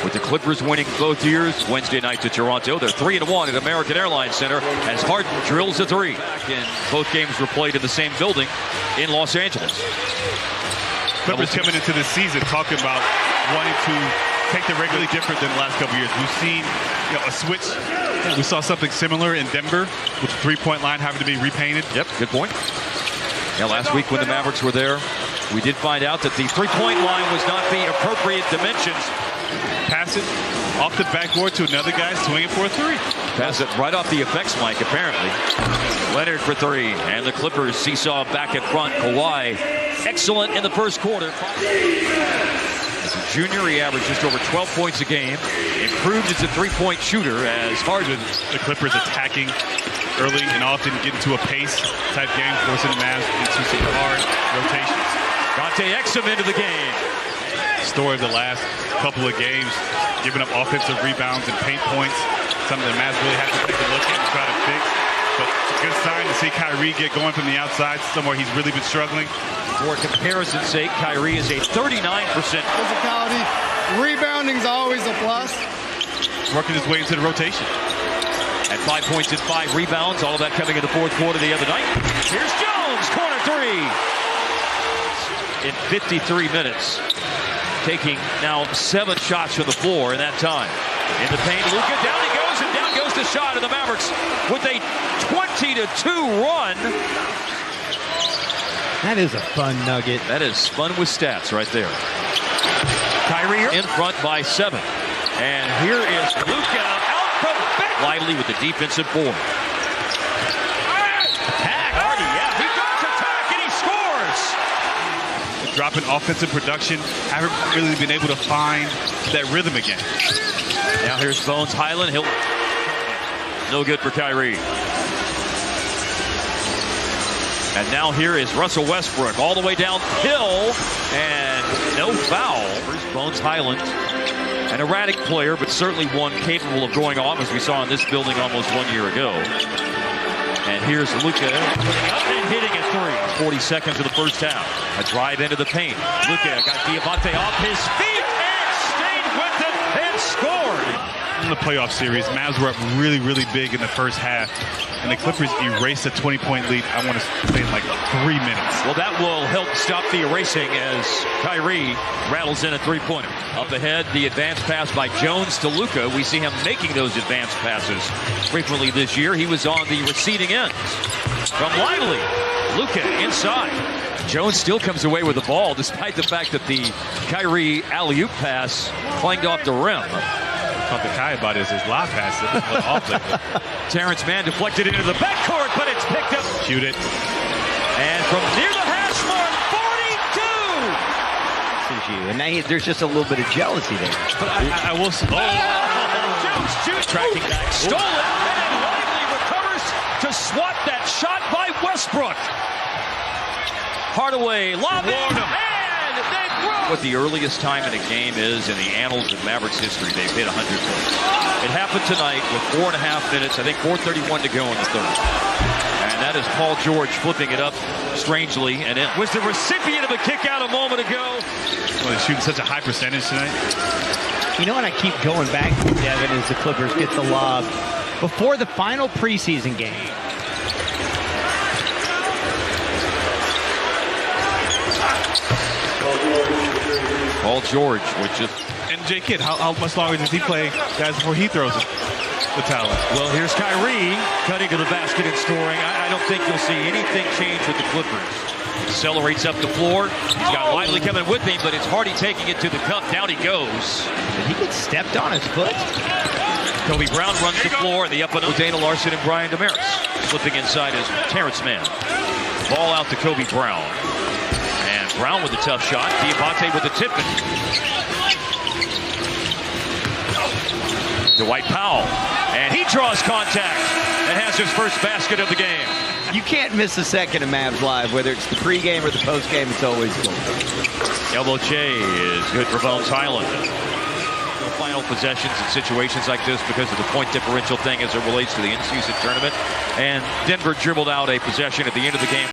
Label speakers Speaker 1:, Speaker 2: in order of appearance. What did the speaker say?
Speaker 1: with the Clippers winning both years Wednesday night to Toronto. They're 3-1 at American Airlines Center as Harden drills a three. And both games were played in the same building in Los Angeles.
Speaker 2: Clippers coming into this season talking about wanting to take the regularly different than the last couple years. We've seen a switch. We saw something similar in Denver with the three-point line having to be repainted.
Speaker 1: Yep, good point. Yeah, last week when the Mavericks were there, we did find out that the three-point line was not the appropriate dimensions.
Speaker 2: Pass it off the backboard to another guy swinging for a three.
Speaker 1: Pass it right off the effects mic, apparently. Leonard for three, and the Clippers seesaw back in front. Kawhi, excellent in the first quarter. As a junior, he averaged just over 12 points a game. Improved as a three-point shooter as Harden.
Speaker 2: The Clippers attacking early and often get into a pace type game, forcing the Mavs into some hard rotations.
Speaker 1: Dante Exum into the game.
Speaker 2: Story of the last couple of games, giving up offensive rebounds and paint points. Something the Mavs really have to take a look at and try to fix. But it's a good sign to see Kyrie get going from the outside, somewhere he's really been struggling.
Speaker 1: For comparison's sake, Kyrie is a 39%.
Speaker 3: Physicality, rebounding's always a plus.
Speaker 2: Working his way into the rotation.
Speaker 1: At 5 points and 5 rebounds, all of that coming in the fourth quarter the other night. Here's Jones, corner three. In 53 minutes, taking now 7 shots from the floor in that time. In the paint, Luka, down he goes, and down goes the shot, and the Mavericks with a 20-2 run.
Speaker 4: That is a fun nugget.
Speaker 1: That is fun with stats right there. Kyrie in front by 7. And here is Luka out from back. Lively with the defensive board. Attack. Hardy, yeah, he does attack and he scores.
Speaker 2: Dropping offensive production, haven't really been able to find that rhythm again.
Speaker 1: Now here's Bones Highland. He'll no good for Kyrie. And now here is Russell Westbrook all the way downhill and no foul. Here's Bones Highland, an erratic player, but certainly one capable of going off, as we saw in this building almost 1 year ago. And here's Luka and hitting a three. 40 seconds of the first half. A drive into the paint. Luka got Diabate off his feet and stayed with it and scored.
Speaker 2: In the playoff series, Mavs were up really, really big in the first half, and the Clippers erased a 20-point lead, I want to say, in like 3 minutes.
Speaker 1: Well, that will help stop the erasing as Kyrie rattles in a three-pointer. Up ahead, the advanced pass by Jones to Luka. We see him making those advanced passes frequently this year. He was on the receiving end. From Lively, Luka inside. Jones still comes away with the ball, despite the fact that the Kyrie alley-oop pass clanged off the rim.
Speaker 2: What the Kai about is his live pass.
Speaker 1: Terrence Mann deflected into the backcourt, but it's picked up.
Speaker 2: Shoot it.
Speaker 1: And from near the hash mark, 42!
Speaker 4: And now there's just a little bit of jealousy there.
Speaker 2: But I will say.
Speaker 1: Jones shoots, tracking back, stole it, and then Lively recovers to swat that shot by Westbrook. Hardaway, lob it, and they broke. What the earliest time in a game is in the annals of Mavericks history, they've hit 100 points. It happened tonight with 4.5 minutes, I think 4:31 to go in the third. And that is Paul George flipping it up strangely, and it was the recipient of a kick out a moment ago.
Speaker 2: Well, they're shooting such a high percentage tonight.
Speaker 4: You know what I keep going back to, Devin, is the Clippers get the lob before the final preseason game.
Speaker 1: Paul George, which is...
Speaker 2: And J. Kidd, how much longer does he play, guys, before he throws the towel?
Speaker 1: Well, here's Kyrie cutting to the basket and scoring. I don't think you'll see anything change with the Clippers. Accelerates up the floor. He's got Lively coming with him, but it's Hardy taking it to the cup. Down he goes.
Speaker 4: Did he get stepped on his foot?
Speaker 1: Kobe Brown runs the floor, and the up and Dana Larson and Brian Damaris. Slipping inside is Terrence Mann. Ball out to Kobe Brown. And Brown with a tough shot. Diabate with the tip-in. Dwight Powell. And he draws contact and has his first basket of the game.
Speaker 4: You can't miss a second of Mavs Live, whether it's the pregame or the postgame, it's always good.
Speaker 1: Elbow Che is good for Bones Highland. Final possessions in situations like this because of the point differential thing as it relates to the in-season tournament. And Denver dribbled out a possession at the end of the game.